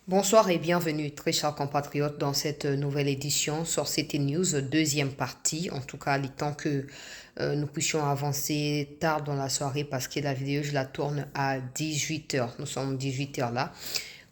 Bonsoir et bienvenue, très chers compatriotes, dans cette nouvelle édition sur CT News, deuxième partie. En tout cas, il est temps que nous puissions avancer tard dans la soirée parce que la vidéo, je la tourne à 18h. Nous sommes 18h là.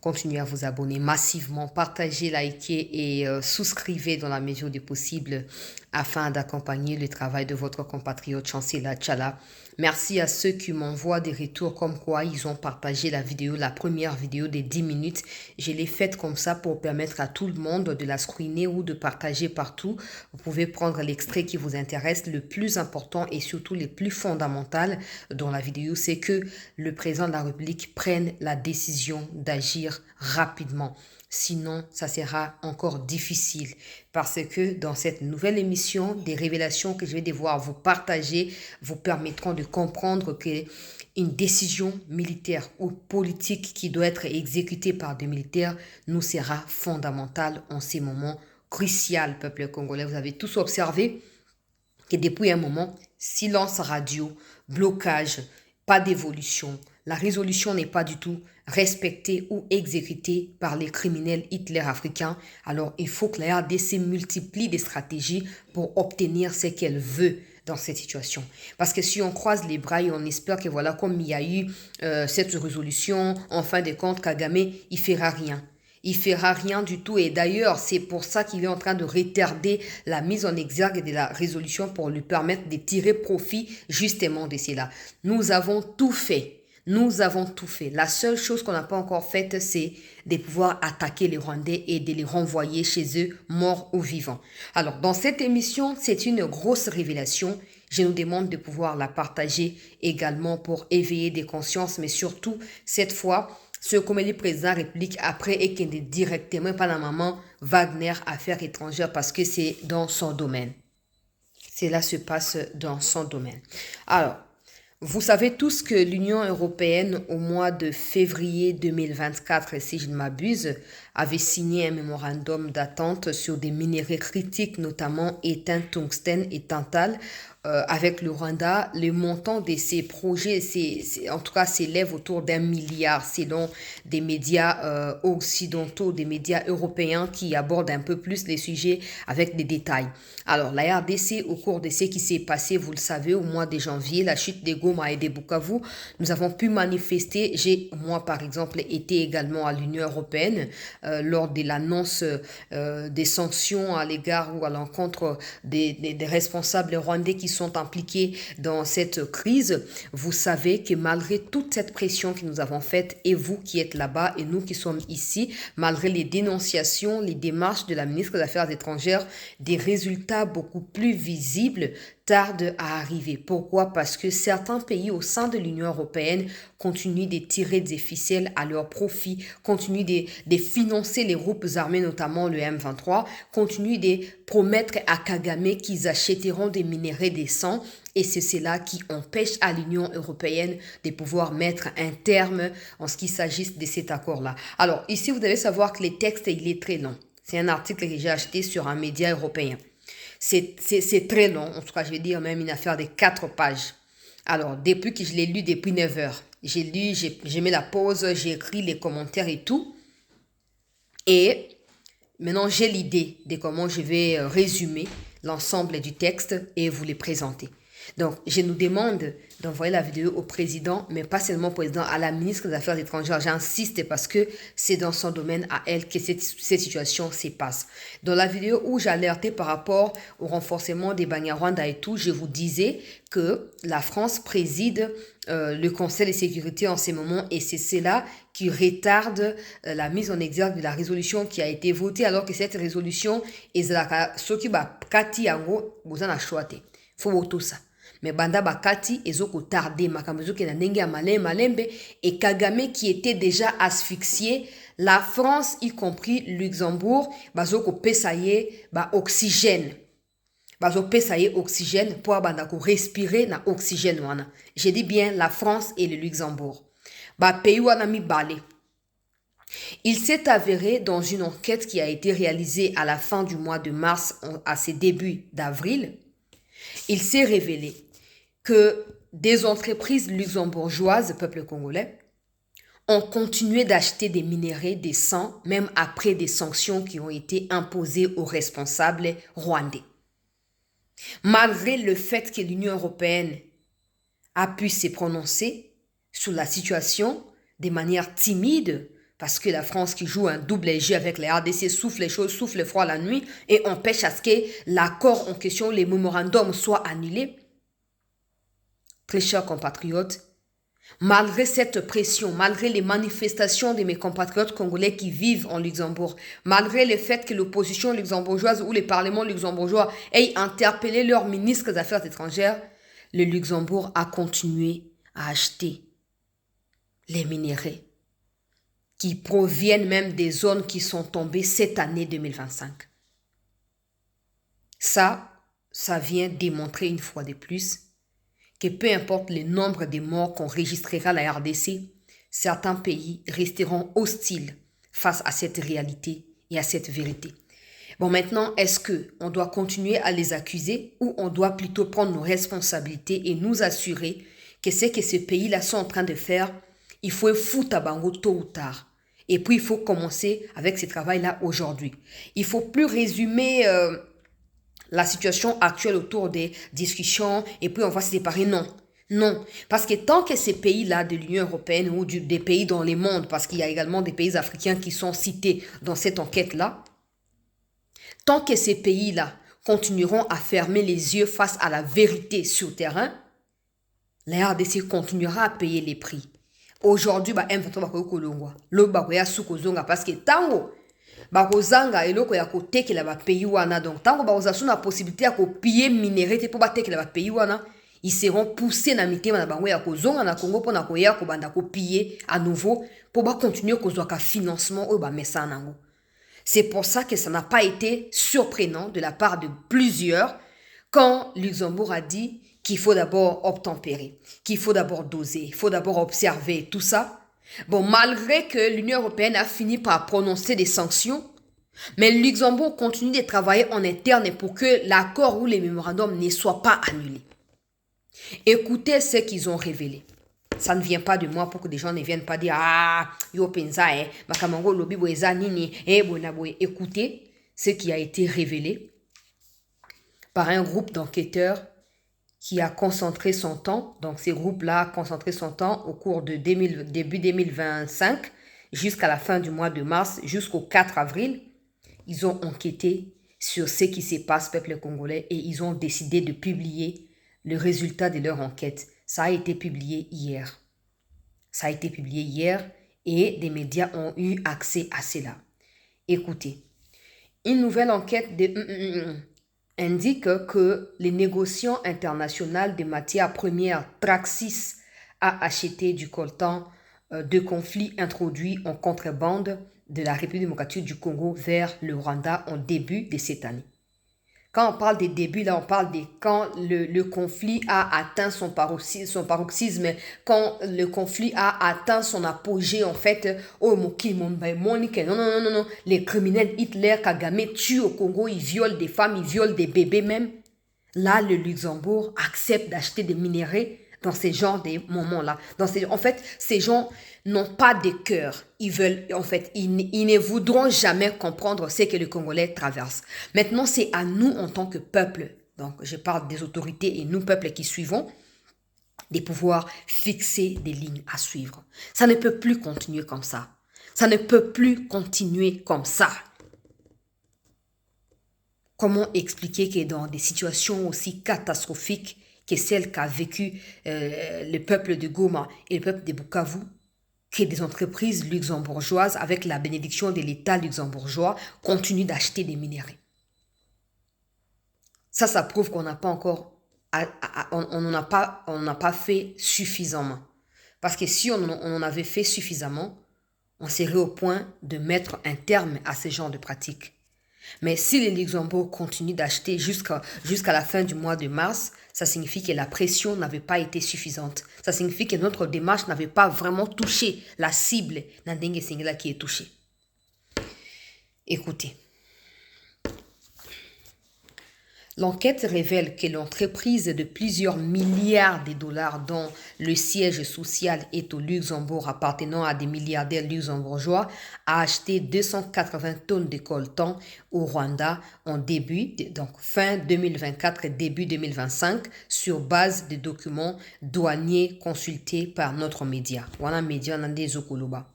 Continuez à vous abonner massivement, partagez, likez et souscrivez dans la mesure du possible afin d'accompagner le travail de votre compatriote Chancela Tchala. Merci à ceux qui m'envoient des retours comme quoi ils ont partagé la vidéo, la première vidéo des 10 minutes. Je l'ai faite comme ça pour permettre à tout le monde de la screener ou de partager partout. Vous pouvez prendre l'extrait qui vous intéresse. Le plus important et surtout le plus fondamental dans la vidéo, c'est que le président de la République prenne la décision d'agir rapidement. Sinon, ça sera encore difficile parce que dans cette nouvelle émission, des révélations que je vais devoir vous partager vous permettront de comprendre que une décision militaire ou politique qui doit être exécutée par des militaires nous sera fondamentale en ces moments cruciaux, peuple congolais. Vous avez tous observé que depuis un moment, silence radio, blocage, pas d'évolution. La résolution n'est pas du tout respectée ou exécutée par les criminels Hitler africains. Alors, il faut que la RDC multiplie des stratégies pour obtenir ce qu'elle veut dans cette situation. Parce que si on croise les bras et on espère que voilà, comme il y a eu cette résolution, en fin de compte, Kagame, il fera rien. Il fera rien du tout. Et d'ailleurs, c'est pour ça qu'il est en train de retarder la mise en exergue de la résolution pour lui permettre de tirer profit justement de cela. Nous avons tout fait. Nous avons tout fait. La seule chose qu'on n'a pas encore faite, c'est de pouvoir attaquer les Rwandais et de les renvoyer chez eux, morts ou vivants. Alors, dans cette émission, c'est une grosse révélation. Je nous demande de pouvoir la partager également pour éveiller des consciences, mais surtout, cette fois, ce comme le président de la République après et qui est directement par la maman Wagner Affaires étrangères parce que c'est dans son domaine. Cela se passe dans son domaine. Alors, vous savez tous que l'Union européenne, au mois de février 2024, si je ne m'abuse, avait signé un mémorandum d'attente sur des minéraux critiques, notamment étain, tungstène et tantal, avec le Rwanda. Le montant de ces projets, en tout cas, s'élève autour d'1 milliard selon des médias occidentaux, des médias européens qui abordent un peu plus les sujets avec des détails. Alors, la RDC, au cours de ce qui s'est passé, vous le savez, au mois de janvier, la chute des Goma et des Bukavu, nous avons pu manifester. Moi, par exemple, été également à l'Union européenne lors de l'annonce des sanctions à l'égard ou à l'encontre des responsables rwandais qui sont impliqués dans cette crise. Vous savez que malgré toute cette pression que nous avons faite, et vous qui êtes là-bas et nous qui sommes ici, malgré les dénonciations, les démarches de la ministre des Affaires étrangères, des résultats beaucoup plus visibles tardent à arriver. Pourquoi? Parce que certains pays au sein de l'Union européenne continuent de tirer des ficelles à leur profit, continuent de financer les groupes armés, notamment le M23, continuent de promettre à Kagame qu'ils achèteront des minéraux décents. Et c'est cela qui empêche à l'Union européenne de pouvoir mettre un terme en ce qui s'agit de cet accord-là. Alors, ici, vous devez savoir que le texte, il est très long. C'est un article que j'ai acheté sur un média européen. C'est très long, en tout cas, je vais dire même une affaire de 4 pages. Alors, depuis que je l'ai lu depuis 9 heures, j'ai lu, j'ai mis la pause, j'ai écrit les commentaires et tout. Et maintenant, j'ai l'idée de comment je vais résumer l'ensemble du texte et vous les présenter. Donc, je nous demande d'envoyer la vidéo au président, mais pas seulement au président, à la ministre des Affaires étrangères. J'insiste parce que c'est dans son domaine à elle que cette situation se passe. Dans la vidéo où j'alertais par rapport au renforcement des Banyarwanda et tout, je vous disais que la France préside le Conseil de sécurité en ces moments et c'est cela qui retarde la mise en exergue de la résolution qui a été votée alors que cette résolution est ce qui va kati yango bozana choate. Faut tout ça. Mais banda bakati ezoko tardé makambo ke na ndenge ya malembe et Kagame qui était déjà asphyxié, la France y compris Luxembourg bazoko pesaye ba oxygène. Bazo pesaye oxygène pour banda ko respirer na oxygène wana. J'ai dit bien la France et le Luxembourg. Ba pays wana mi balé. Il s'est avéré dans une enquête qui a été réalisée à la fin du mois de mars à ses débuts d'avril, il s'est révélé que des entreprises luxembourgeoises, peuple congolais, ont continué d'acheter des minerais décents, même après des sanctions qui ont été imposées aux responsables rwandais. Malgré le fait que l'Union européenne a pu se prononcer sur la situation de manière timide, parce que la France qui joue un double jeu avec les RDC souffle les choses, souffle le froid la nuit et empêche à ce que l'accord en question, les mémorandums, soient annulés. Très chers compatriotes, malgré cette pression, malgré les manifestations de mes compatriotes congolais qui vivent en Luxembourg, malgré le fait que l'opposition luxembourgeoise ou les parlements luxembourgeois aient interpellé leurs ministres des Affaires étrangères, le Luxembourg a continué à acheter les minerais qui proviennent même des zones qui sont tombées cette année 2025. Ça vient démontrer une fois de plus que peu importe le nombre de morts qu'enregistrera la RDC, certains pays resteront hostiles face à cette réalité et à cette vérité. Bon, maintenant, est-ce qu'on doit continuer à les accuser ou on doit plutôt prendre nos responsabilités et nous assurer que ce que ces pays-là sont en train de faire, il faut foutre à bango tôt ou tard. Et puis, il faut commencer avec ce travail-là aujourd'hui. Il ne faut plus résumer la situation actuelle autour des discussions et puis on va se séparer. Non. Non. Parce que tant que ces pays-là de l'Union européenne ou des pays dans le monde, parce qu'il y a également des pays africains qui sont cités dans cette enquête-là, tant que ces pays-là continueront à fermer les yeux face à la vérité sur le terrain, la RDC continuera à payer les prix. Aujourd'hui, M23 va kolongwa. Lo ba ya sukozonga parce que tango bakozanga eloko ya kotekela ba pays wana, donc tango bakozasu na possibilité ya kopiller minerai te po batekela ba pays wana, ils seront poussés na mitema na bango ya kozonga na Congo pona koya ko banda kopiller à nouveau pour ba continuer kozwa ka financement o ba mesa nango. C'est pour ça que ça n'a pas été surprenant de la part de plusieurs quand Luxembourg a dit qu'il faut d'abord obtempérer, qu'il faut d'abord doser, il faut d'abord observer tout ça. Bon, malgré que l'Union européenne a fini par prononcer des sanctions, mais le Luxembourg continue de travailler en interne pour que l'accord ou les mémorandums ne soient pas annulés. Écoutez ce qu'ils ont révélé. Ça ne vient pas de moi pour que des gens ne viennent pas dire « Ah, yo pensa, makamango lobi boeza nini, bonaboe ». Écoutez ce qui a été révélé par un groupe d'enquêteurs qui a concentré son temps. Donc, ces groupes-là ont concentré son temps au cours de début 2025 jusqu'à la fin du mois de mars, jusqu'au 4 avril. Ils ont enquêté sur ce qui se passe, peuple congolais, et ils ont décidé de publier le résultat de leur enquête. Ça a été publié hier. Ça a été publié hier et des médias ont eu accès à cela. Écoutez, une nouvelle enquête indique que les négociants internationaux des matières premières Traxys a acheté du coltan de conflits introduits en contrebande de la République démocratique du Congo vers le Rwanda en début de cette année. Quand on parle des débuts, là, on parle de quand le conflit a atteint son paroxysme, quand le conflit a atteint son apogée, en fait. Oh, non. Les criminels Hitler, Kagame tuent au Congo, ils violent des femmes, ils violent des bébés même. Là, le Luxembourg accepte d'acheter des minerais dans ces genres de moments-là. En fait, ces gens n'ont pas de cœur. Ils ne voudront jamais comprendre ce que les Congolais traversent. Maintenant, c'est à nous en tant que peuple, donc je parle des autorités et nous, peuple qui suivons, de pouvoir fixer des lignes à suivre. Ça ne peut plus continuer comme ça. Ça ne peut plus continuer comme ça. Comment expliquer que dans des situations aussi catastrophiques que celle qu'a vécu le peuple de Goma et le peuple de Bukavu, que des entreprises luxembourgeoises, avec la bénédiction de l'État luxembourgeois, continuent d'acheter des minerais. Ça prouve qu'on n'a pas encore, on n'a pas fait suffisamment. Parce que si on en avait fait suffisamment, on serait au point de mettre un terme à ce genre de pratiques. Mais si les Luxembourg continuent d'acheter jusqu'à la fin du mois de mars, ça signifie que la pression n'avait pas été suffisante. Ça signifie que notre démarche n'avait pas vraiment touché la cible Nandenge Singela qui est touchée. Écoutez, L'enquête révèle que l'entreprise de plusieurs milliards de dollars dont le siège social est au Luxembourg appartenant à des milliardaires luxembourgeois a acheté 280 tonnes de coltan au Rwanda donc fin 2024 et début 2025 sur base de documents douaniers consultés par notre média. Wana média nande zokoloba.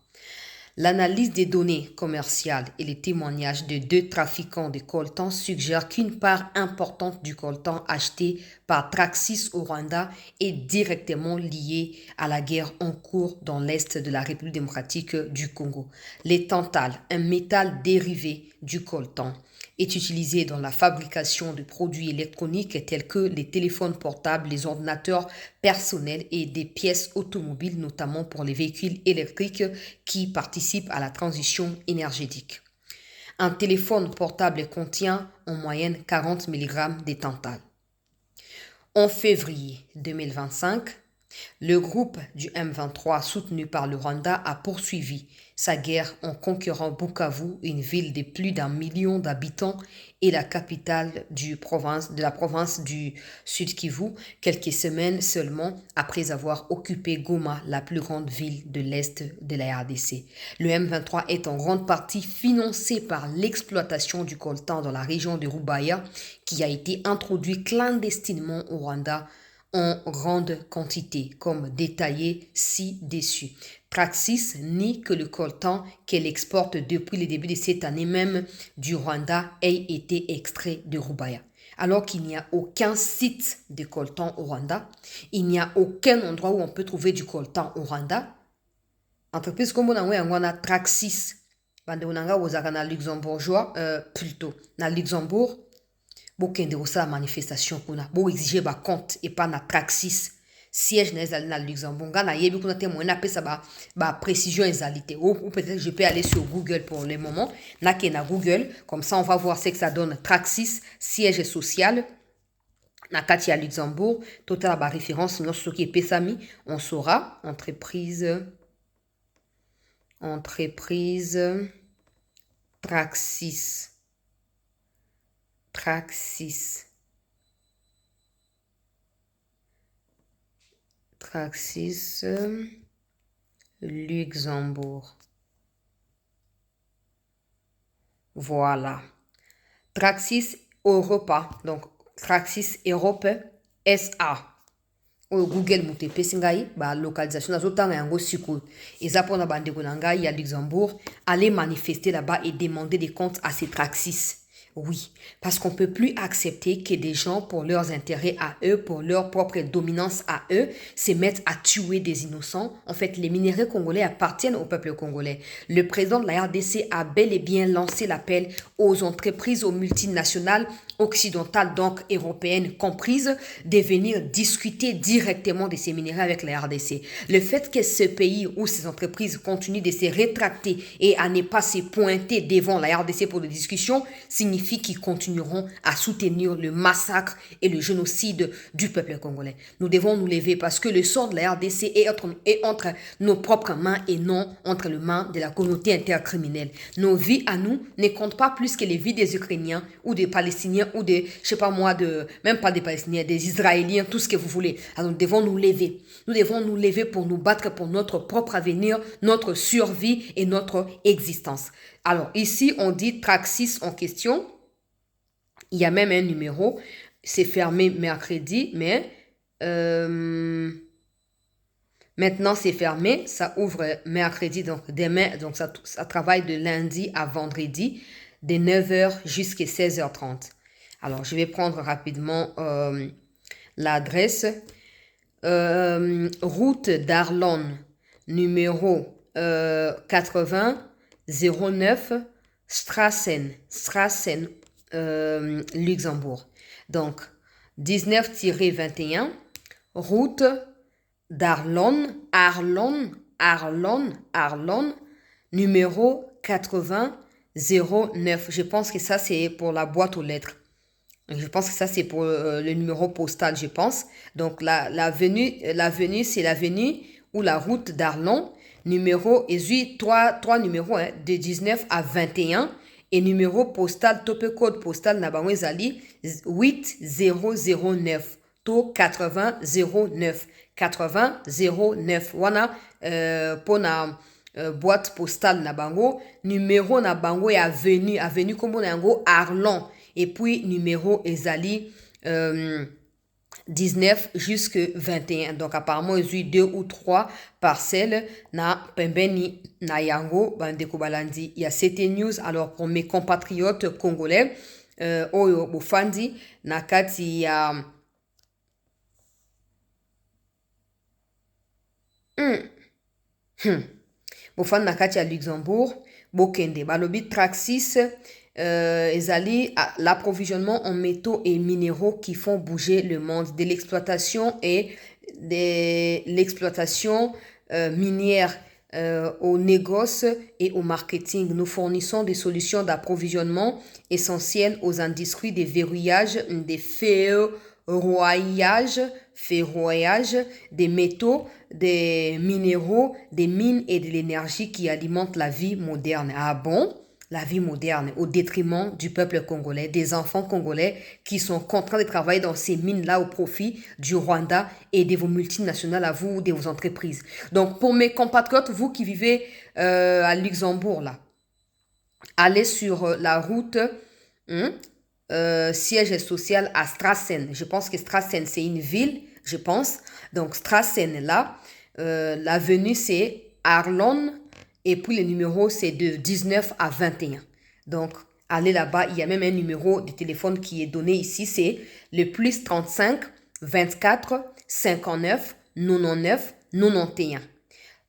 L'analyse des données commerciales et les témoignages de deux trafiquants de coltan suggèrent qu'une part importante du coltan acheté par Traxys au Rwanda est directement liée à la guerre en cours dans l'est de la République démocratique du Congo. Les tantales, un métal dérivé du coltan, est utilisé dans la fabrication de produits électroniques tels que les téléphones portables, les ordinateurs personnels et des pièces automobiles, notamment pour les véhicules électriques qui participent à la transition énergétique. Un téléphone portable contient en moyenne 40 mg de tantale. En février 2025, le groupe du M23 soutenu par le Rwanda a poursuivi sa guerre en conquérant Bukavu, une ville de plus d'1 million d'habitants et la capitale de la province du Sud Kivu, quelques semaines seulement après avoir occupé Goma, la plus grande ville de l'Est de la RDC. Le M23 est en grande partie financé par l'exploitation du coltan dans la région de Rubaya, qui a été introduit clandestinement au Rwanda en grande quantité, comme détaillé ci-dessus. Traxys nie que le coltan qu'elle exporte depuis le début de cette année même du Rwanda ait été extrait de Rubaya. Alors qu'il n'y a aucun site de coltan au Rwanda, il n'y a aucun endroit où on peut trouver du coltan au Rwanda. Entreprise comme on a Traxys, bande onanga ozaka na luxembourgeois, plutôt na Luxembourg. Bokende osa manifestation kuna bo exiger ba compte et pas na Traxys siège na Luxembourg na yebi kuna témoin na pesa ba précision exalité ou peut-être je peux aller sur Google pour le moment na Google comme ça on va voir ce que ça donne. Traxys siège social na kati ya Luxembourg total ba référence non ce qui est pesami on saura entreprise Traxys Luxembourg. Voilà. Traxys Europa. Donc, Traxys Europe SA. Au Google mutepe singai ba localisation azotanga yango siko. Eza pona bandeko na ngai ya Luxembourg, aller manifester là-bas et demander des comptes à ces Traxys. Oui, parce qu'on ne peut plus accepter que des gens, pour leurs intérêts à eux, pour leur propre dominance à eux, se mettent à tuer des innocents. En fait, les minéraux congolais appartiennent au peuple congolais. Le président de la RDC a bel et bien lancé l'appel aux entreprises, aux multinationales occidentales, donc européennes comprises, de venir discuter directement de ces minéraux avec la RDC. Le fait que ce pays où ces entreprises continuent de se rétracter et à ne pas se pointer devant la RDC pour des discussions signifie qu'ils continueront à soutenir le massacre et le génocide du peuple congolais. Nous devons nous lever parce que le sort de la RDC est entre nos propres mains et non entre les mains de la communauté intercriminelle. Nos vies à nous ne comptent pas plus que les vies des Ukrainiens ou des Palestiniens ou des, je sais pas moi, même pas des Palestiniens, des Israéliens, tout ce que vous voulez. Alors nous devons nous lever. Nous devons nous lever pour nous battre pour notre propre avenir, notre survie et notre existence. Alors ici, on dit Traxys en question. Il y a même un numéro. C'est fermé mercredi, mais maintenant c'est fermé. Ça ouvre mercredi, donc demain. Donc ça travaille de lundi à vendredi, de 9h jusqu'à 16h30. Alors, je vais prendre rapidement l'adresse. Route d'Arlon, numéro 80 09 Strassen, Luxembourg. Donc, 19-21, route d'Arlon, numéro 80 09. Je pense que ça, c'est pour la boîte aux lettres. Je pense que ça, c'est pour le numéro postal, je pense. Donc, l'avenue, c'est l'avenue ou la route d'Arlon, numéro, et trois numéros, de 19 à 21. et numéro postal tope code postal na bango ezali 8009 to 8009 8009 wana pona boîte postale na bango, numéro na bango ya avenue kombo na yango Arlon, et puis numéro ezali 19 jusque 21. Donc apparemment ils ont eu 2 ou 3 parcelles na pembeni na yango bandeko balandi. Il y a CT News. Alors pour mes compatriotes congolais oyo bofandi na kati ya bofandi na kati ya Luxembourg bokende balobi Traxis ezali l'approvisionnement en métaux et minéraux qui font bouger le monde, de l'exploitation et de l'exploitation minière au négoce et au marketing. Nous fournissons des solutions d'approvisionnement essentielles aux industries des verrouillages, des ferroillages, des métaux, des minéraux, des mines et de l'énergie qui alimentent la vie moderne. Ah bon? La vie moderne au détriment du peuple congolais, des enfants congolais qui sont contraints de travailler dans ces mines-là au profit du Rwanda et de vos multinationales à vous ou de vos entreprises. Donc, pour mes compatriotes, vous qui vivez à Luxembourg, là, allez sur la route siège social à Strassen. Je pense que Strassen, c'est une ville, je pense. Donc, Strassen, là, l'avenue, c'est Arlon. Et puis le numéro, c'est de 19 à 21. Donc, allez là-bas. Il y a même un numéro de téléphone qui est donné ici. C'est le plus 35 24 59 99 91.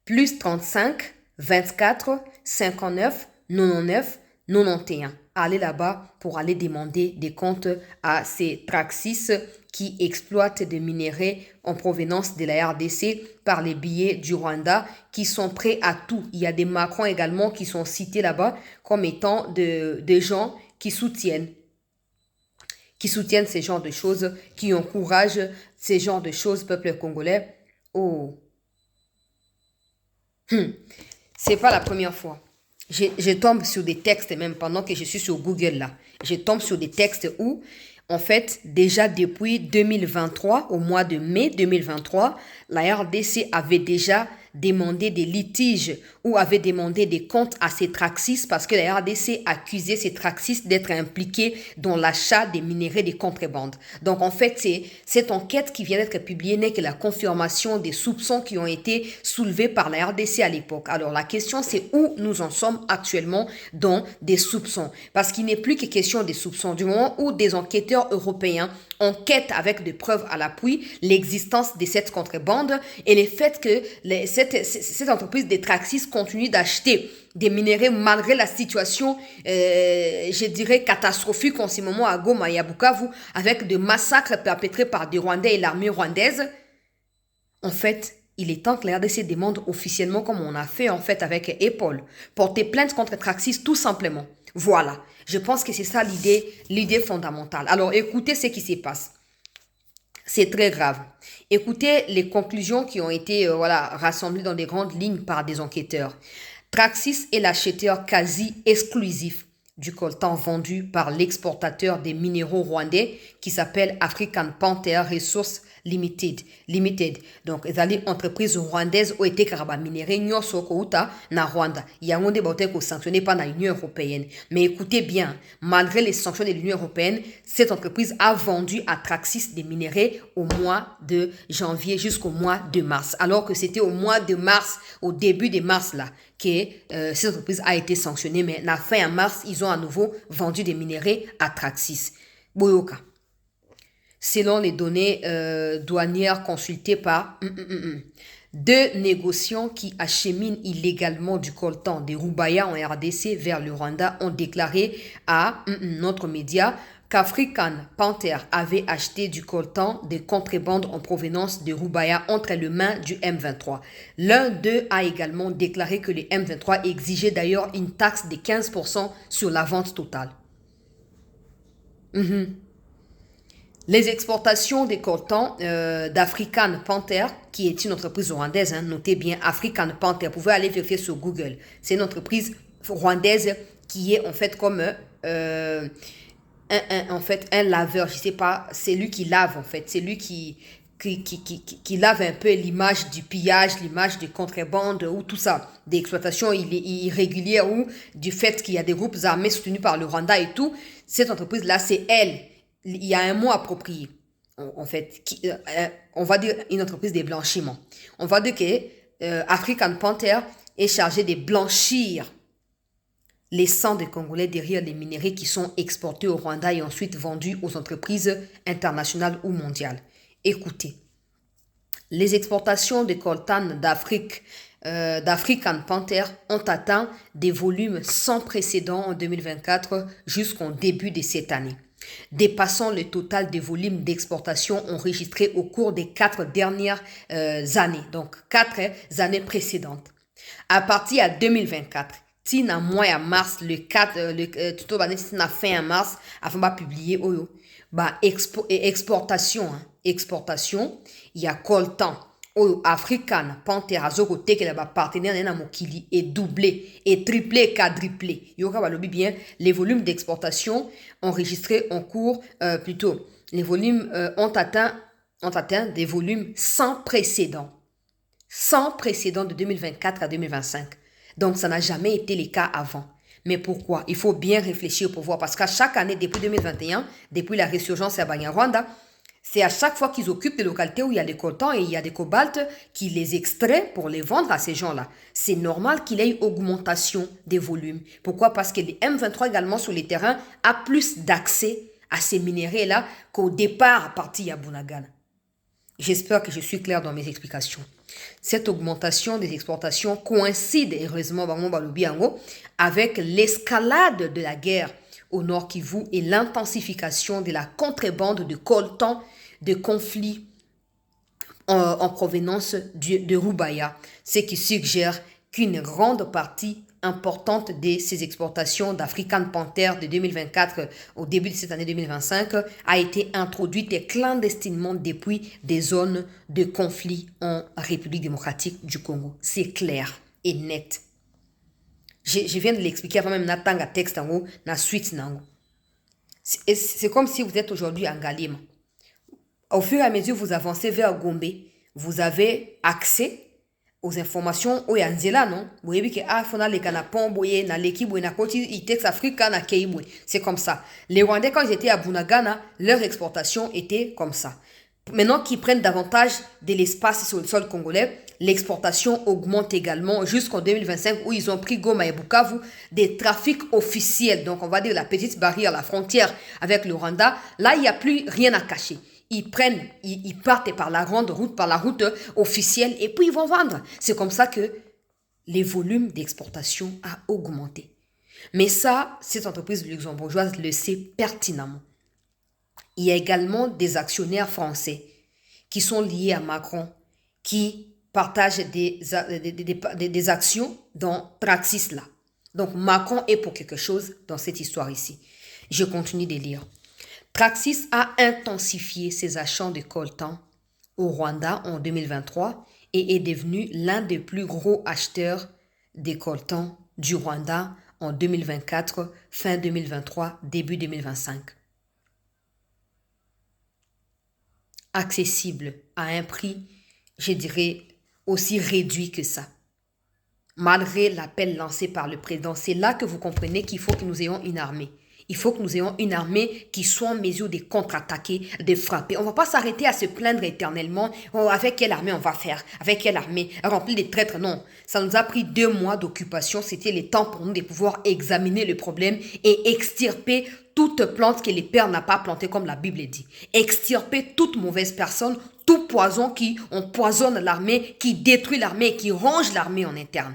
Plus 35 24 59 99 91. Allez là-bas pour aller demander des comptes à ces Traxis qui exploitent des minerais en provenance de la RDC par les billets du Rwanda qui sont prêts à tout. Il y a des Macron également qui sont cités là-bas comme étant des gens qui soutiennent ces genres de choses, qui encouragent ces genres de choses, peuple congolais. Oh, c'est pas la première fois. Je tombe sur des textes même pendant que je suis sur Google là. Je tombe sur des textes où, en fait, déjà depuis 2023, au mois de mai 2023, la RDC avait déjà demandé des litiges ou avait demandé des comptes à ces Traxis parce que la RDC accusait ces Traxis d'être impliqués dans l'achat des minerais de contrebande. Donc en fait, c'est cette enquête qui vient d'être publiée n'est que la confirmation des soupçons qui ont été soulevés par la RDC à l'époque. Alors la question c'est où nous en sommes actuellement dans des soupçons. Parce qu'il n'est plus que question des soupçons. Du moment où des enquêteurs européens enquêtent avec des preuves à l'appui l'existence de cette contrebande et le fait que cette entreprise des Traxis continue d'acheter des minerais malgré la situation, je dirais, catastrophique en ce moment à Goma et à Bukavu, avec des massacres perpétrés par des Rwandais et l'armée rwandaise. En fait, il est temps que la RDC demande officiellement, comme on a fait en fait avec EPOL, porter plainte contre Traxis tout simplement. Voilà, je pense que c'est ça l'idée fondamentale. Alors écoutez ce qui se passe. C'est très grave. Écoutez les conclusions qui ont été rassemblées dans des grandes lignes par des enquêteurs. Traxis est l'acheteur quasi exclusif du coltan vendu par l'exportateur des minéraux rwandais qui s'appelle African Panther Resources Limited. Donc, ezali entreprise rwandaise ont été karaba minéré nyoso kouta na Rwanda. Yango de bote ko sanctionné par l'Union européenne. Mais écoutez bien, malgré les sanctions de l'Union européenne, cette entreprise a vendu à Traxis des minéraux au mois de janvier jusqu'au mois de mars. Alors que c'était au mois de mars, au début de mars là, que cette entreprise a été sanctionnée. Mais la fin mars, ils ont à nouveau vendu des minéraux à Traxis. Boyoka. Selon les données douanières consultées par deux négociants qui acheminent illégalement du coltan des Rubaya en RDC vers le Rwanda ont déclaré à notre média qu'African Panther avait acheté du coltan de contrebande en provenance de Rubaya entre les mains du M23. L'un d'eux a également déclaré que le M23 exigeait d'ailleurs une taxe de 15% sur la vente totale. Les exportations des coltans d'African Panther, qui est une entreprise rwandaise, notez bien African Panther, vous pouvez aller vérifier sur Google. C'est une entreprise rwandaise qui est en fait comme en fait, un laveur, je sais pas, c'est lui qui lave en fait, c'est lui qui lave un peu l'image du pillage, l'image de contrebande ou tout ça, d'exploitation irrégulière ou du fait qu'il y a des groupes armés soutenus par le Rwanda et tout. Cette entreprise-là, c'est elle. Il y a un mot approprié, en fait, on va dire une entreprise de blanchiment. On va dire que African Panther est chargé de blanchir les sangs des Congolais derrière les minéraux qui sont exportés au Rwanda et ensuite vendus aux entreprises internationales ou mondiales. Écoutez, les exportations de coltan d'African Panther ont atteint des volumes sans précédent en 2024 jusqu'au début de cette année, dépassant le total des volumes d'exportation enregistrés au cours des 4 dernières années, donc 4 années précédentes. À partir de 2024, tina mois à mars le 4 tout au tina fin mars avant de publier oyo exportation il y a coltan oyo African Panther azoko tekela ba partenaire na mokili est doublé et triplé quadruplé yoka balobi bien les volumes d'exportation enregistrés en cours les volumes ont atteint des volumes sans précédent de 2024 à 2025. Donc, ça n'a jamais été le cas avant. Mais pourquoi? Il faut bien réfléchir pour voir. Parce qu'à chaque année, depuis 2021, depuis la résurgence à Banyarwanda, c'est à chaque fois qu'ils occupent des localités où il y a des coltans et il y a des cobaltes, qu'ils les extraient pour les vendre à ces gens-là. C'est normal qu'il y ait une augmentation des volumes. Pourquoi? Parce que les M23 également sur les terrains a plus d'accès à ces minéraux-là qu'au départ à partir de Bunagana. J'espère que je suis clair dans mes explications. Cette augmentation des exportations coïncide, heureusement, avec l'escalade de la guerre au Nord Kivu et l'intensification de la contrebande de coltan de conflits en provenance de Rubaya, ce qui suggère qu'une grande partie importante de ces exportations d'African Panther de 2024 au début de cette année 2025 a été introduite clandestinement depuis des zones de conflit en République démocratique du Congo. C'est clair et net. Je viens de l'expliquer avant même natanga texte en haut, na suite nango. C'est comme si vous êtes aujourd'hui en Galima. Au fur et à mesure que vous avancez vers Gombe, vous avez accès aux informations au yanzela non vous voyez que fona le canapon boye na l'équipe na koti itex africa na keibwe c'est comme ça les Rwandais quand ils étaient à Bunagana leur exportation était comme ça maintenant qu'ils prennent davantage de l'espace sur le sol congolais l'exportation augmente également jusqu'en 2025 où ils ont pris Goma et Bukavu des trafics officiels donc on va dire la petite barrière la frontière avec le Rwanda là il n'y a plus rien à cacher. Ils partent par la grande route, par la route officielle et puis ils vont vendre. C'est comme ça que les volumes d'exportation ont augmenté. Mais ça, cette entreprise luxembourgeoise le sait pertinemment. Il y a également des actionnaires français qui sont liés à Macron, qui partagent des actions dans Traxis là. Donc Macron est pour quelque chose dans cette histoire ici. Je continue de lire. Traxis a intensifié ses achats de coltan au Rwanda en 2023 et est devenu l'un des plus gros acheteurs de coltan du Rwanda en 2024, fin 2023, début 2025. Accessible à un prix, je dirais, aussi réduit que ça. Malgré l'appel lancé par le président, c'est là que vous comprenez qu'il faut que nous ayons une armée. Il faut que nous ayons une armée qui soit en mesure de contre-attaquer, de frapper. On ne va pas s'arrêter à se plaindre éternellement. Oh, avec quelle armée on va faire? Avec quelle armée? Remplie de traîtres? Non. Ça nous a pris 2 mois d'occupation. C'était le temps pour nous de pouvoir examiner le problème et extirper toute plante que les pères n'ont pas plantée comme la Bible dit. Extirper toute mauvaise personne, tout poison qui empoisonne l'armée, qui détruit l'armée, qui ronge l'armée en interne.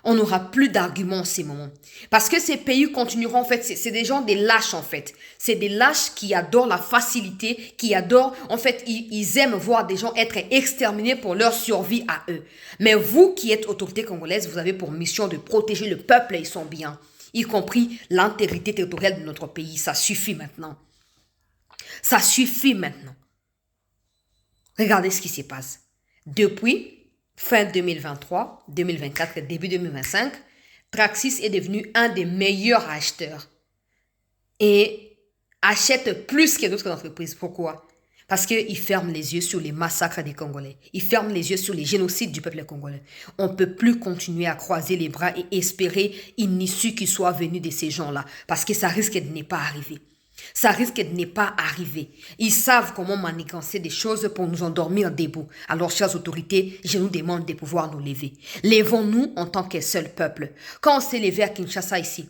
On n'aura plus d'arguments en ces moments. Parce que ces pays continueront, en fait, c'est des gens des lâches, en fait. C'est des lâches qui adorent la facilité, qui adorent, en fait, ils aiment voir des gens être exterminés pour leur survie à eux. Mais vous qui êtes autorité congolaise, vous avez pour mission de protéger le peuple et son bien, y compris l'intégrité territoriale de notre pays. Ça suffit maintenant. Ça suffit maintenant. Regardez ce qui se passe. Depuis fin 2023, 2024, début 2025, Traxys est devenu un des meilleurs acheteurs et achète plus que d'autres entreprises. Pourquoi? Parce qu'il ferme les yeux sur les massacres des Congolais. Il ferme les yeux sur les génocides du peuple congolais. On ne peut plus continuer à croiser les bras et espérer une issue qui soit venue de ces gens-là. Parce que ça risque de ne pas arriver. Ça risque de ne pas arriver. Ils savent comment manigancer des choses pour nous endormir debout. Alors, chères autorités, je nous demande de pouvoir nous lever. Levons-nous en tant que seul peuple. Quand on s'est levé à Kinshasa ici,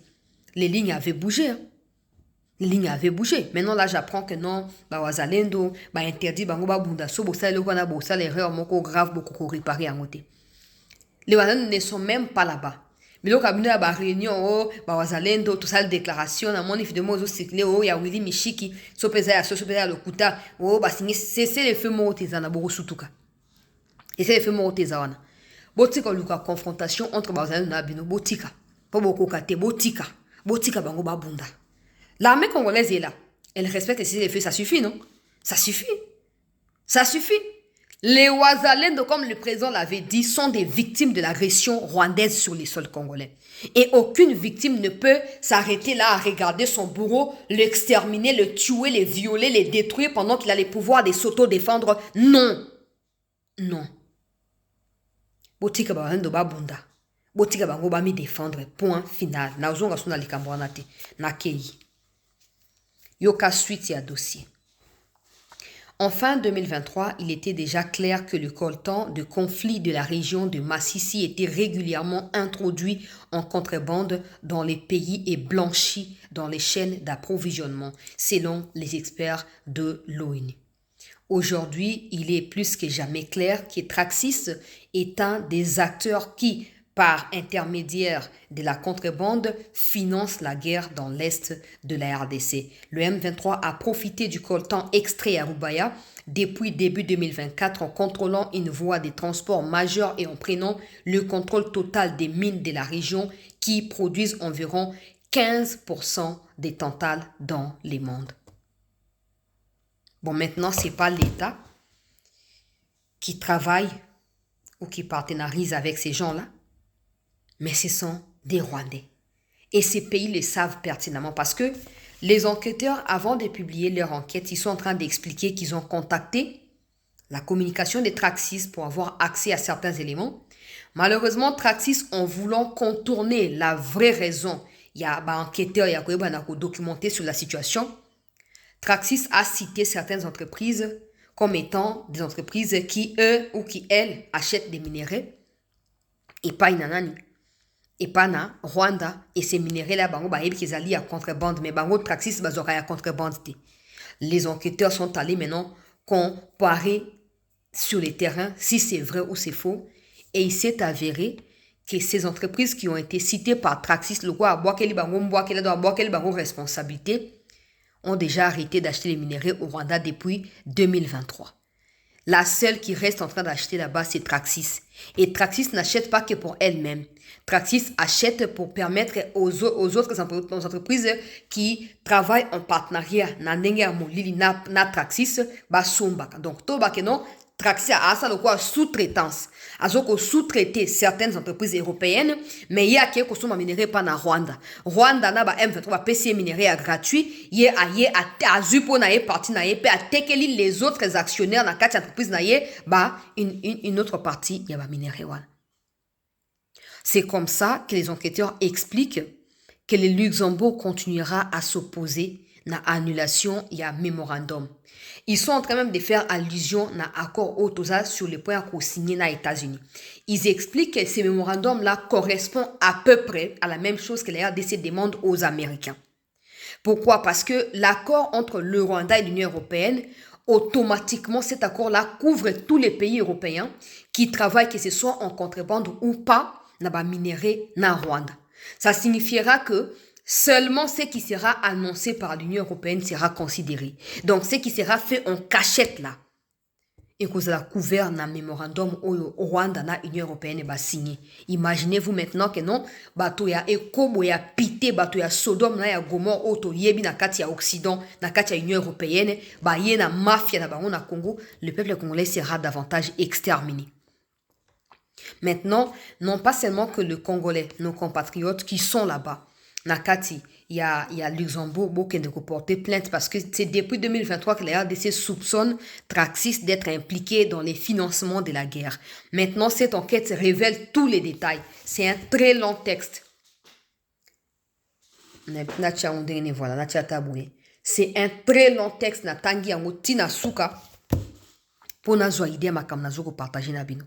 les lignes avaient bougé. Les lignes avaient bougé. Maintenant, là, j'apprends que non, wazalendo, interdit, bunda, so, bossa, le wana, bossa, l'erreur, moko grave, beaucoup réparé à côté. Les wazalendo ne sont même pas là-bas. Mais le cabinet à la réunion, oh, wazalendo, tout ça, la déclaration, na mon évidemment, aux cyclés, oh, ya Willy Michiki, so pesa ya lokuta, oh, c'est les feux morts, tezana, boro sutuka. Et c'est les feux morts, tezawana. Botika, luka, confrontation entre wazalendo na bino, botika. Po boko kate, botika. Botika, bango, babunda. L'armée congolaise est là. Elle respecte les feux, ça suffit, non? Ça suffit. Ça suffit. Les Ouazalendo, comme le président l'avait dit, sont des victimes de l'agression rwandaise sur les sols congolais. Et aucune victime ne peut s'arrêter là à regarder son bourreau, l'exterminer, le tuer, le violer, le détruire pendant qu'il a les pouvoirs de s'auto-défendre. Non. Non. Botika Barando Babunda. Botika Bango Bami défendre. Point final. Naozonga suna likamboanate. Nakei. Yoka suite à dossier. En fin 2023, il était déjà clair que le coltan de conflit de la région de Massissi était régulièrement introduit en contrebande dans les pays et blanchi dans les chaînes d'approvisionnement, selon les experts de l'ONU. Aujourd'hui, il est plus que jamais clair que Traxys est un des acteurs qui, par intermédiaire de la contrebande, finance la guerre dans l'est de la RDC. Le M23 a profité du coltan extrait à Rubaya depuis début 2024 en contrôlant une voie de transport majeure et en prenant le contrôle total des mines de la région qui produisent environ 15% des tantales dans le monde. Bon, maintenant, ce n'est pas l'État qui travaille ou qui partenarise avec ces gens-là, mais ce sont des Rwandais. Et ces pays le savent pertinemment parce que les enquêteurs, avant de publier leur enquête, ils sont en train d'expliquer qu'ils ont contacté la communication des Traxys pour avoir accès à certains éléments. Malheureusement, Traxys, en voulant contourner la vraie raison, il y a un enquêteur, il y a documenté sur la situation. Traxys a cité certaines entreprises comme étant des entreprises qui, eux ou qui, elles, achètent des minéraux et pas Inanani. Et pas na Rwanda et ces minéraux là bango ba yebi kezali à contrebande mais bango Traxys bazora ya contrebande te. Les enquêteurs sont allés maintenant comparer sur les terrains si c'est vrai ou c'est faux et il s'est avéré que ces entreprises qui ont été citées par Traxys le quoi boire quel bango boire quel doit boire quel bango responsabilité ont déjà arrêté d'acheter les minéraux au Rwanda depuis 2023. La seule qui reste en train d'acheter là-bas, c'est Traxys. Et Traxys n'achète pas que pour elle-même. Traxys achète pour permettre aux autres entreprises qui travaillent en partenariat na Traxys ba sombaka. Donc, to ba non Traxys a ça le quoi sous-traitance. Azoko sous-traiter certaines entreprises européennes, mais il y a qui consomme minerai pas na Rwanda. Rwanda na ba M23 ba PC minerai à gratuit, y a zupo na ye parti na ye pe a tekeli les autres actionnaires na quatre entreprises na ye ba une autre partie y a ba minerai wana. C'est comme ça que les enquêteurs expliquent que le Luxembourg continuera à s'opposer à l'annulation et à mémorandum. Ils sont en train même de faire allusion à l'accord Otosa sur le point qu'on signé aux États-Unis. Ils expliquent que ces mémorandums-là correspondent à peu près à la même chose que la RDC demande aux Américains. Pourquoi? Parce que l'accord entre le Rwanda et l'Union européenne, automatiquement, cet accord-là couvre tous les pays européens qui travaillent, que ce soit en contrebande ou pas, dans minéraux na Rwanda. Ça signifiera que seulement ce qui sera annoncé par l'Union européenne sera considéré. Donc, ce qui sera fait en cachette là, et que ça couvert dans le mémorandum au Rwanda na l'Union européenne va signer. Imaginez-vous maintenant que non, bato ya Ekobo ya Pité, bato ya Sodome na ya Gomorre auto yebi na kati ya Occident, na kati ya Union européenne, ba ye na mafia na bango na Congo, le peuple congolais sera davantage exterminé. Maintenant, non pas seulement que le Congolais, nos compatriotes qui sont là-bas, Nakati, il y a Luxembourg qui a porté plainte parce que c'est depuis 2023 que la RDC soupçonne Traxis d'être impliqué dans les financements de la guerre. Maintenant, cette enquête révèle tous les détails. C'est un très long texte. C'est un très long texte natangi yango tina suka pour nazo idée makam nazo ko partager na bino.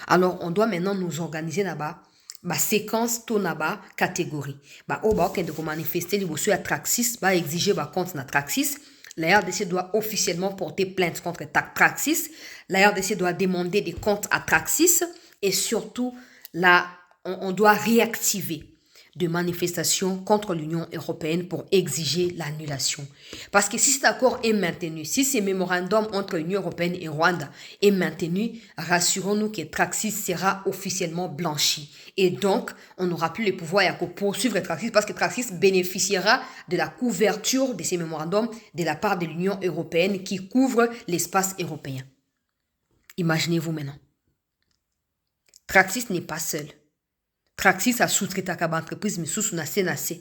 Alors on doit maintenant nous organiser là-bas ba séquence to na ba catégorie. Ba o ba okende ko manifester liboso ya Traxis ba exiger ba compte na Traxis. La RDC doit officiellement porter plainte contre Traxis. La RDC doit demander des comptes à Traxis et surtout là on doit réactiver de manifestations contre l'Union européenne pour exiger l'annulation. Parce que si cet accord est maintenu, si ce mémorandum entre l'Union européenne et Rwanda est maintenu, rassurons-nous que Traxis sera officiellement blanchi. Et donc, on n'aura plus le pouvoir de poursuivre Traxis parce que Traxis bénéficiera de la couverture de ces mémorandums de la part de l'Union européenne qui couvre l'espace européen. Imaginez-vous maintenant. Traxis n'est pas seul. Traxis a sous-traité à l'entreprise, mais sous nase.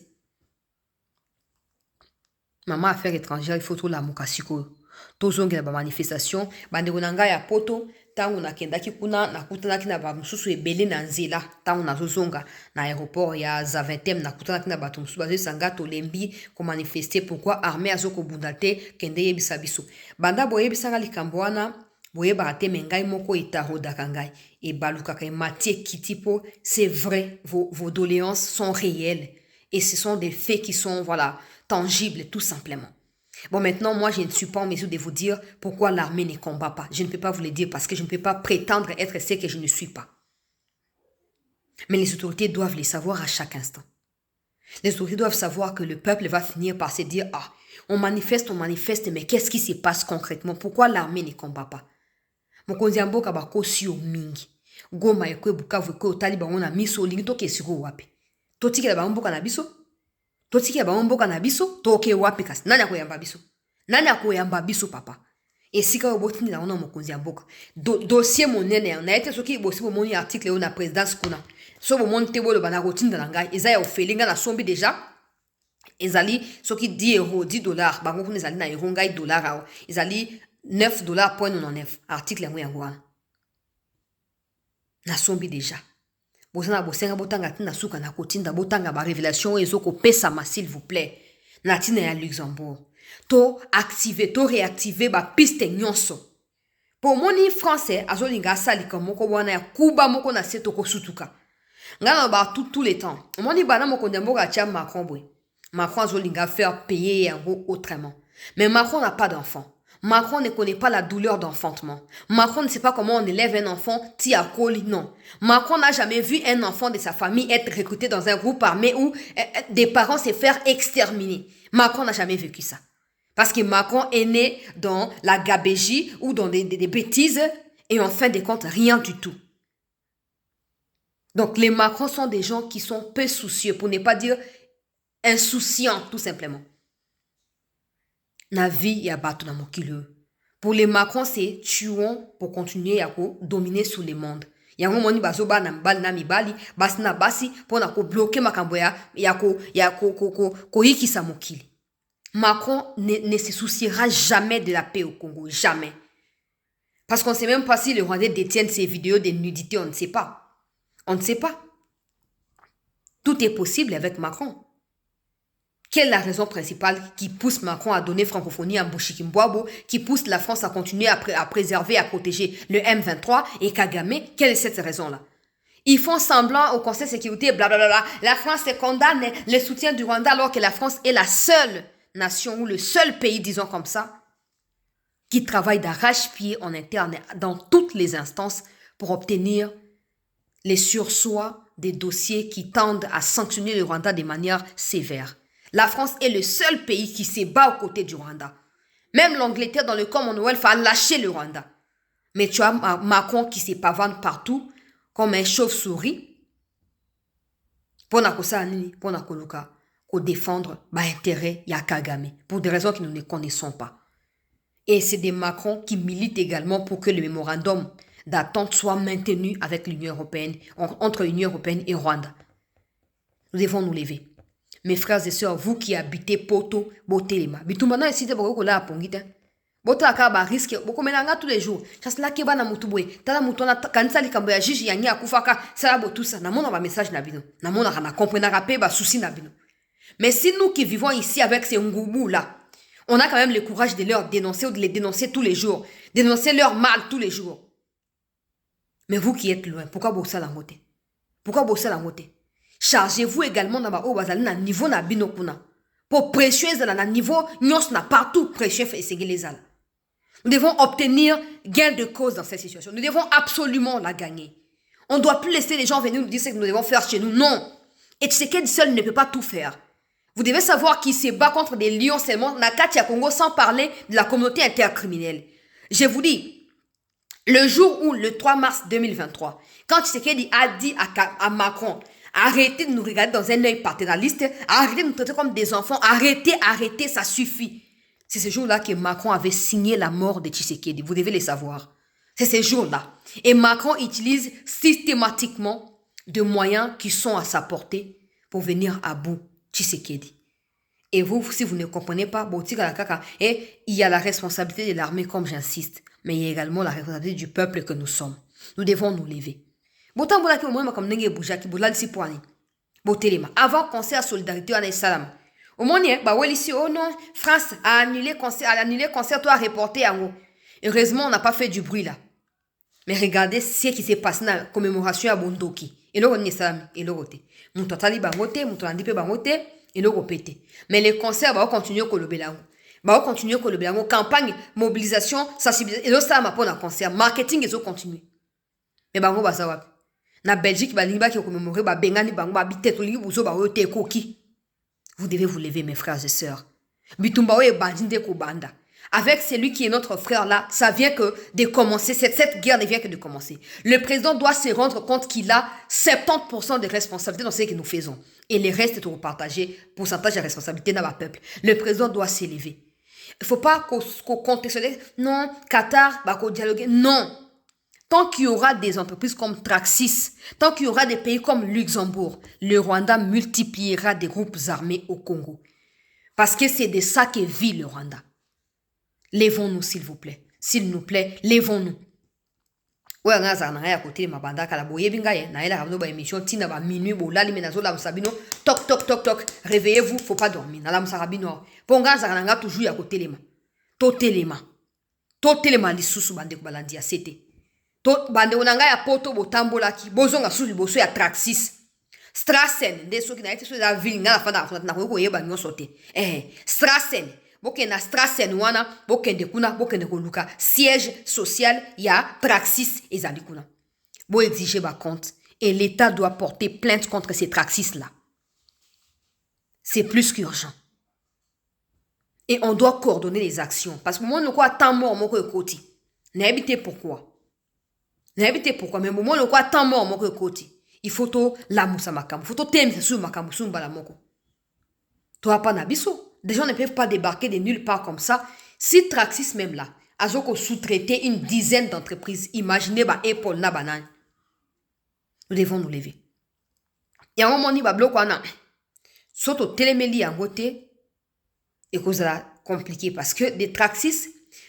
Maman affaires étrangères, il faut tout la mukasiko. Tozongi na ba manifestation, bandeko nanga ya poto, tangu na kendaki kuna, na kutanaki na ba mususu ebele na nzela, tangu na zozonga na aéroport ya Zaventem, na kutanaki na bato mususu bazo sanga tolembi ko manifester pourquoi armée azoko bundate kende yebisa biso. Banda boye bisanga likambo wana. Boye barate mengai moko itarodaka ngai et balukaka matie kitipo, c'est vrai, vos doléances sont réelles et ce sont des faits qui sont voilà tangibles tout simplement. Bon, maintenant moi je ne suis pas en mesure de vous dire pourquoi l'armée ne combat pas. Je ne peux pas vous le dire parce que je ne peux pas prétendre être ce que je ne suis pas. Mais les autorités doivent le savoir à chaque instant. Les autorités doivent savoir que le peuple va finir par se dire ah, on manifeste, mais qu'est-ce qui se passe concrètement? Pourquoi l'armée ne combat pas? Mokonzi ya mboka bakosi yo mingi. Goma ekwe Bukavu ekwe otali bango na miso olingi toke esiko wapi. Totikela bango mboka na biso? Totikela bango mboka na biso? Toke wapi kasi? Nani akoyamba biso? Nani akoyamba biso papa? Esika obotini na ona mokonzi ya mboka. Dossier monene na ete soki bosi bomoni article yo na présidence kuna. So bomoni te bolo bana rotinda na ngai. Eza ya ofelinga na sombi déjà. Ezali soki 10 euros, 10 dollars, bango kuna ezali na euro ngai dollar awo. Ezali $9.99 article yango wana na sombi déjà bozana bosenga botanga tina suka na kotinda botanga ba révélation ezoko pesama s'il vous plaît na tina ya Luxembourg to activer to réactiver ba piste nyonso pour moni français azolinga sali comme moko wana ya kuba moko na seto ko sutuka ngana ba tout les temps moni bana moko ndemboka tia Macron boy Macron azolinga faire payer yango autrement mais Macron n'a pas d'enfant. Macron ne connaît pas la douleur d'enfantement. Macron ne sait pas comment on élève un enfant tiakoli, non. Macron n'a jamais vu un enfant de sa famille être recruté dans un groupe armé où des parents se faire exterminer. Macron n'a jamais vécu ça. Parce que Macron est né dans la gabégie ou dans des bêtises et en fin de compte, rien du tout. Donc les Macron sont des gens qui sont peu soucieux, pour ne pas dire insouciants tout simplement. Na vie ya bato na mokili. Pour les Macron, c'est tuons pour continuer à dominer sur le monde. Yango moni bazoba na mbali na mibali, basi na basi pour na ko bloquer makambo ya yikisa mokili. Macron ne se souciera jamais de la paix au Congo, jamais. Parce qu'on ne sait même pas si les Rwandais détiennent ces vidéos de nudité, on ne sait pas. On ne sait pas. Tout est possible avec Macron. Quelle est la raison principale qui pousse Macron à donner francophonie à Mbouchiki-Mbouabo, qui pousse la France à continuer à préserver, à protéger le M23 et Kagame? Quelle est cette raison-là? Ils font semblant au Conseil de sécurité, blablabla. La France condamne le soutien du Rwanda alors que la France est la seule nation ou le seul pays, disons comme ça, qui travaille d'arrache-pied en interne dans toutes les instances pour obtenir les sursoirs des dossiers qui tendent à sanctionner le Rwanda de manière sévère. La France est le seul pays qui se bat aux côtés du Rwanda. Même l'Angleterre dans le Commonwealth a lâché le Rwanda. Mais tu as Macron qui se pavane partout comme un chauve-souris pour défendre l'intérêt de Kagame pour des raisons que nous ne connaissons pas. Et c'est des Macron qui militent également pour que le mémorandum d'attente soit maintenue avec l'Union européenne, entre l'Union européenne et Rwanda. Nous devons nous lever. Mes frères et sœurs, vous qui habitez Poto, Botelema, bitumana esite boko la pongite. Bota akaba risque, boko menanga tous les jours. Chasla keba na mutubwe, tala mutona kanisa likambo ya jiji yangi akufaka, sala botusa, na mona ba message na bino. Na mona kana comprendre rapé ba souci na bino. Mais si nous qui vivons ici avec ces ngoubou là, on a quand même le courage de leur dénoncer ou de les dénoncer tous les jours, dénoncer leur mal tous les jours. Mais vous qui êtes loin, pourquoi bossa la moté? Pourquoi bossa la moté? Chargez-vous également dans ma na niveau na bino kuna. Pour prêcher na niveau nyos na partout prêcher fait essayer les ala. Nous devons obtenir gain de cause dans cette situation. Nous devons absolument la gagner. On ne doit plus laisser les gens venir nous dire ce que nous devons faire chez nous. Non. Et Tshisekedi seul ne peut pas tout faire. Vous devez savoir qu'il se bat contre des lions seulement na Katia Congo sans parler de la communauté intercriminelle. Je vous dis, le jour où, le 3 mars 2023, quand Tshisekedi a dit à Macron, arrêtez de nous regarder dans un œil paternaliste, arrêtez de nous traiter comme des enfants, arrêtez, ça suffit. C'est ce jour-là que Macron avait signé la mort de Tshisekedi. Vous devez le savoir. C'est ce jour-là. Et Macron utilise systématiquement des moyens qui sont à sa portée pour venir à bout Tshisekedi. Et vous, si vous ne comprenez pas, il y a la responsabilité de l'armée, comme j'insiste, mais il y a également la responsabilité du peuple que nous sommes. Nous devons nous lever. Avant concert solidarité en Salam. Au moins, oh non, France a annulé concert, toi a reporté en haut. Heureusement, on n'a pas fait du bruit là. Mais regardez ce qui s'est passé dans la commémoration à Bondoki. Et là, on est Salam, et là, on est. Mon totali bangote, mon tolandipe bangote, et là, on pété. Mais les concerts, va continuer à le va continuer à le campagne, mobilisation, sensibilisation, et là, ça m'a pas un concert. Marketing, ils ont continué. Mais bango, bah, ça va. Na Belgique, bah, l'imba qui a commémoré, bah, bengani, bango, bah, bité, tout le monde, bah, ote, koki. Vous devez vous lever, mes frères et sœurs. Bitumba, et bandinde, kobanda. Avec celui qui est notre frère là, ça vient que de commencer, cette guerre ne vient que de commencer. Le président doit se rendre compte qu'il a 70% de responsabilité dans ce que nous faisons. Et le reste est repartagé, pourcentage de responsabilité dans le peuple. Le président doit s'élever. Il ne faut pas qu'on contextualise, non, Qatar, bah, qu'on dialogue, non. Tant qu'il y aura des entreprises comme Traxis, tant qu'il y aura des pays comme Luxembourg, le Rwanda multipliera des groupes armés au Congo. Parce que c'est de ça que vit le Rwanda. Lèvons-nous, s'il vous plaît. S'il nous plaît, lèvons-nous. Ouais, on a ça, on a à côté de ma bande, à la boye, bingaye, na ela ramno ba émission, tina ba minuit, bo la limenazo la msabino, toc, toc, toc, toc, réveillez-vous, faut pas dormir, na la msarabino. Ponga ça, toujours à côté de ma. Totelema, li susu bande ko balandi ya sete. Bande onanga ya poto bo tambola ki, bozonga susu boso ya Traxis. Strassen, de so ki na ete so da ville, na la fada, na ko yeba nyo sote. Strassen. Bokena Strassen wana, bokende kuna, bokende koluka. Siège social, ya Traxis ezali kuna. Bo exiger ba compte. Et l'État doit porter plainte contre ces Traxis-là. C'est plus qu'urgent. Et on doit coordonner les actions. Parce que moi, nous quoi tant mort, mon côté. N'habitez pourquoi. N'habitez pourquoi. Mais moi, nous quoi tant mort, mon côté. Il faut tout la moussa makam. Il faut tout t'aimer sur makam, sur mbalamoko. Toi, pas nabiso. Des gens ne peuvent pas débarquer de nulle part comme ça. Si Traxis même là, Azoko sous-traiter une dizaine d'entreprises, imaginez ba épaule na banane. Nous devons nous lever. Et à un moment, ni ba bloc wana. Soto téléméli en côté, et que ça va compliqué parce que des Traxis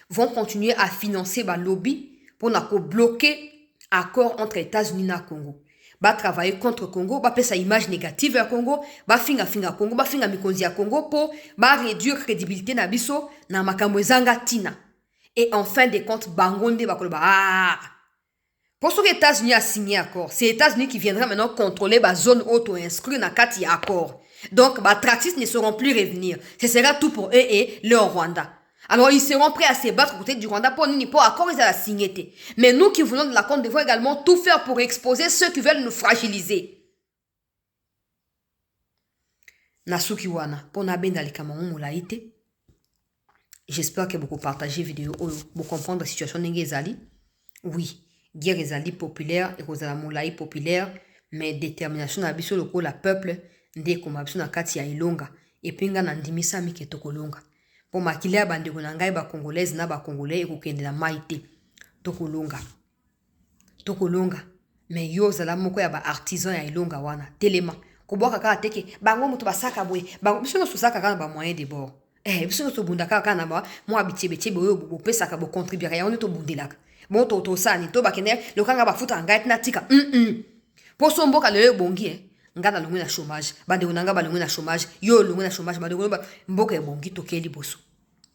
vont continuer à financer ba lobby pour bloquer accord entre États-Unis et Congo. Va travailler contre Congo, va faire sa image négative à Congo, va finga Congo, va finga mikonzi à Congo pour va réduire crédibilité na biso na makambo ezanga tina. Et en fin de compte, bangonde va koloba pour ce que les États-Unis a signé accord, c'est les États-Unis qui viendront maintenant contrôler la zone auto-inscrite dans le accord. Donc, les Traxis ne seront plus revenir. Ce sera tout pour eux et leur Rwanda. Alors, ils seront prêts à se battre côté du Rwanda pour accord, ils ont signé. Mais nous qui voulons de la Côte d'Ivoire également tout faire pour exposer ceux qui veulent nous fragiliser. Nasuki wana, pour nabenda likamamo moulaïté. J'espère que vous partagez la vidéo pour comprendre la situation n'engezali. Oui. Guerre ezali populaire et kozala molai populaire mais détermination na biso loko la peuple nde koma biso na kati ya ilonga epinga na ndimisa mike tokolonga po makile ya bandeko na ngai ba congolaise na ba congolais ekokende na maite tokolonga tokolonga mais yo zala moko ya ba artisan ya ilonga wana telema koboka kaka teke bango moto basaka boye bango biso no saka kana ba moyen de bord biso no bunda kaka na ba mo abitiebe tiebe oyo bo pesaka bo contribuer ya on to bundelaka bon to sani to bakene le kanga ba futa ngait na tika poso mboka le bongi ngana longo na chômage bande onanga ba longo na chômage yo longo na chômage bande mboka bongi to keli boso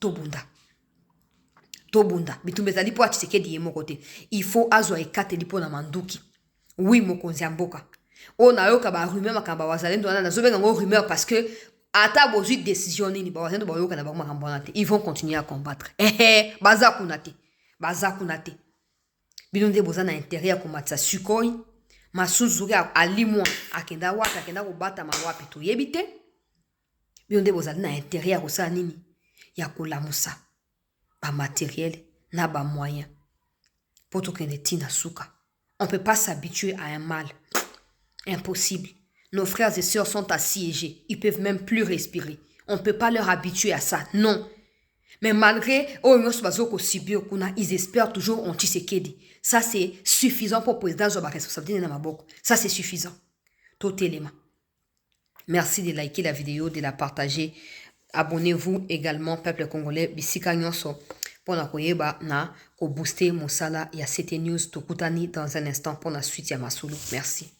to bunda bitumbe zali po Tshisekedi ye moko te il faut azwa ekateli po na manduki oui mokonzi ya mboka o na yoka ba rumeur makamba wazalendo wana nazobenga ngo rumeur parce que ata bozui décision nini ba wazalendo ba yoka na ba makamba te ils vont continuer à combattre baza kuna te bilonde boza na intérêt ya komatsa sukoi masuzu ya alimwa akenda waka akenda kobata mawapi to yebite bilonde boza na intérêt ya kosala nini ya kolamusa ba matériel na ba moyen pour to kende tina suka. On ne peut pas s'habituer à un mal. Impossible. Nos frères et sœurs sont assiégés. Ils peuvent même plus respirer. On ne peut pas leur habituer à ça. Non. Mais malgré ils espèrent toujours en Tshisekedi. Ça, c'est suffisant pour le président de la responsabilité de Maboko. Ça, c'est suffisant. Tout élément. Merci de liker la vidéo, de la partager. Abonnez-vous également, peuple congolais. Bisika nyonso. Pour na koyeba na ko booster mosala ya CT News tokutani dans un instant pour la suite ya masolo. Merci.